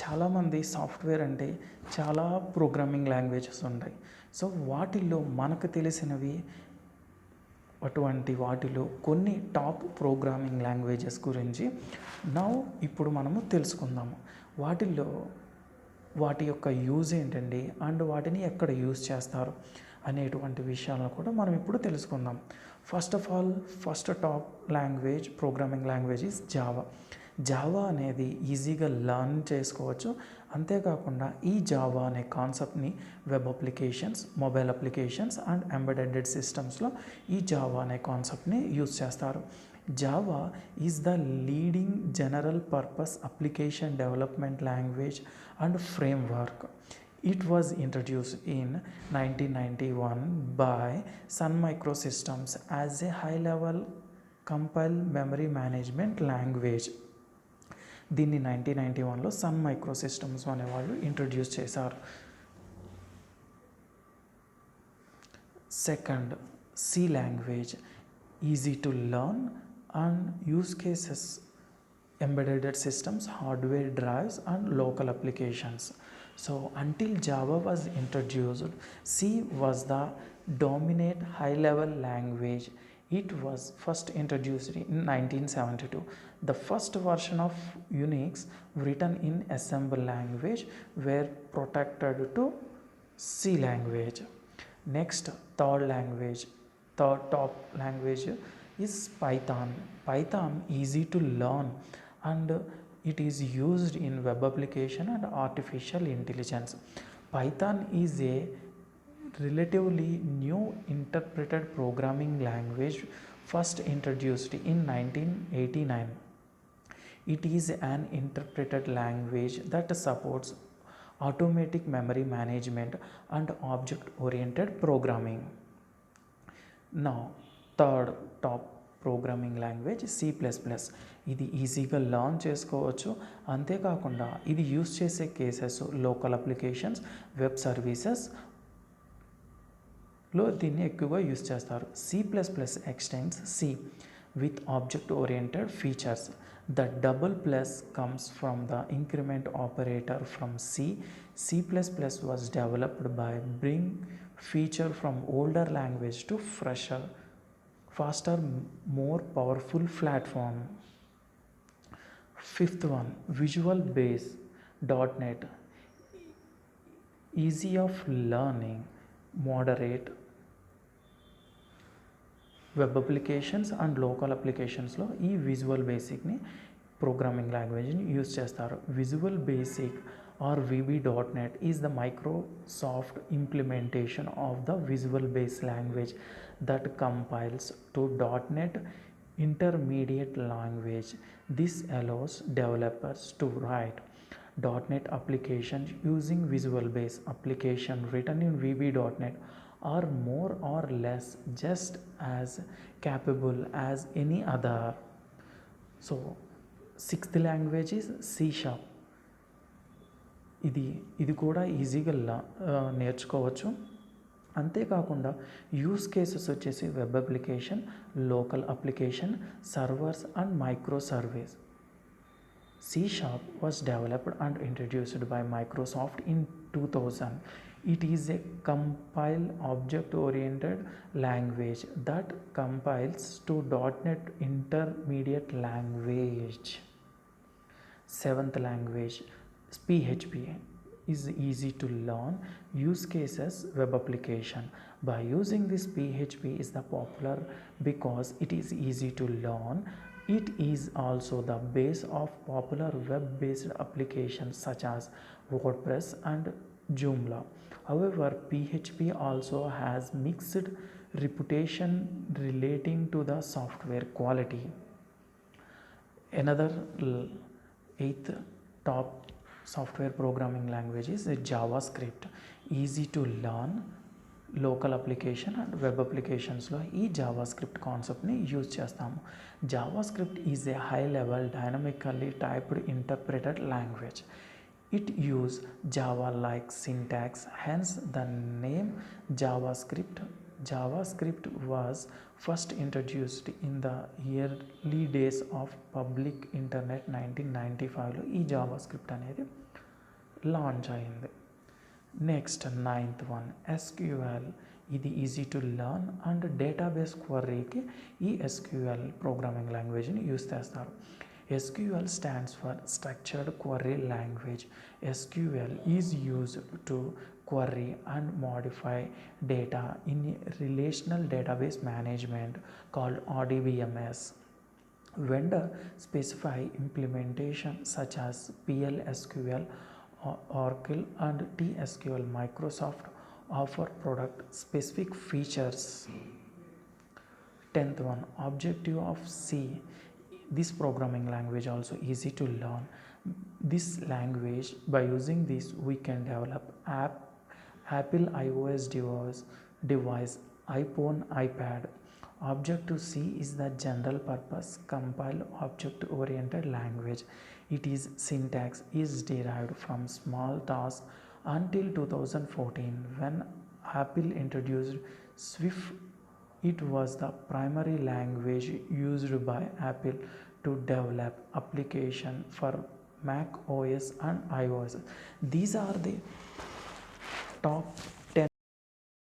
చాలామంది సాఫ్ట్వేర్ అంటే చాలా ప్రోగ్రామింగ్ లాంగ్వేజెస్ ఉంటాయి. సో వాటిల్లో మనకు తెలిసినవి అటువంటి వాటిలో కొన్ని టాప్ ప్రోగ్రామింగ్ లాంగ్వేజెస్ గురించి ఇప్పుడు మనము తెలుసుకుందాము. వాటిల్లో వాటి యొక్క యూజ్ ఏంటండి అండ్ వాటిని ఎక్కడ యూజ్ చేస్తారు అనేటువంటి విషయాలను కూడా మనం ఇప్పుడు తెలుసుకుందాం. First of all first top language programming language is Java. Java అనేది ఈజీగా లర్న్ చేసుకోవచ్చు. అంతేకాకుండా ఈ జావా అనే కాన్సెప్ట్ని web applications, mobile applications and embedded సిస్టమ్స్లో ఈ జావా అనే కాన్సెప్ట్ని యూజ్ చేస్తారు. Java is the leading general purpose application development language and framework. It was introduced in 1991 by Sun Microsystems as a high-level compile memory management language. దీన్ని 1991లో sun మైక్రోసిస్టమ్స్ అనేవాళ్ళు introduce చేశారు. Second, C language, easy to learn and use cases, embedded systems, hardware drives and local applications. So until Java was introduced, C was the dominant high level language. It was first introduced in 1972. The first version of Unix written in assembly language were protected to C language. Next, third top language is Python. Python easy to learn and it is used in web application and artificial intelligence. Python is a relatively new interpreted programming language first introduced in 1989. It is an interpreted language that supports automatic memory management and object-oriented programming. Now, third top programming language C plus plus. ఇది ఈజీగా learn చేసుకోవచ్చు. అంతేకాకుండా ఇది use చేసే cases local applications, web సర్వీసెస్లో దీన్ని ఎక్కువగా use చేస్తారు. C plus plus extends C with object oriented features. The double plus comes from the increment operator from C. C plus plus was developed by bring feature from older language to fresher, faster, more powerful platform. Fifth one, Visual Base .NET, easy of learning, moderate web applications and local అప్లికేషన్స్లో ఈ visual బేసిక్ని programming లాంగ్వేజ్ని use చేస్తారు. Visual basic or VB.NET is the Microsoft implementation of the Visual Basic language that compiles to .NET Intermediate language. This allows developers to write .NET applications using Visual Basic. Application written in VB.NET are more or less just as capable as any other. So, sixth language is C#. ఇది కూడా ఈజీగా నేర్చుకోవచ్చు. అంతేకాకుండా use cases వచ్చేసి web application, local application, servers and micro service. C# was developed and introduced by Microsoft in 2000. It is a compile object-oriented language that compiles to .NET Intermediate language. Seventh language, PHP is easy to learn, use cases, web application. By using this, PHP is the popular because it is easy to learn. It is also the base of popular web-based applications such as WordPress and Joomla. However, PHP also has mixed reputation relating to the software quality. Another eighth top software programming language is JavaScript. Easy to learn, local application and web అప్లికేషన్స్లో ఈ JavaScript కాన్సెప్ట్ని use చేస్తాము. JavaScript is a high level dynamically typed interpreted language. It use Java-like syntax, hence the name JavaScript. JavaScript was first introduced in the early days of public internet 1995లో ఈ JavaScript అనేది launch అయింది. Next 9th one SQL. ఇది easy to learn and database క్వరీకి ఈ SQL programming లాంగ్వేజ్ని use చేస్తారు. SQL stands for Structured Query Language. SQL is used to query and modify data in relational database management called RDBMS. Vendor specify implementation such as PLSQL, Oracle and TSQL. Microsoft offer product specific features. 10th one objective of C. This programming language also easy to learn. This language, by using this we can develop Apple iOS device, iPhone, iPad. Objective C is the general purpose compiled object oriented language. It is syntax is derived from small tasks until 2014 when Apple introduced Swift. It was the primary language used by Apple to develop application for Mac OS and iOS. These are the top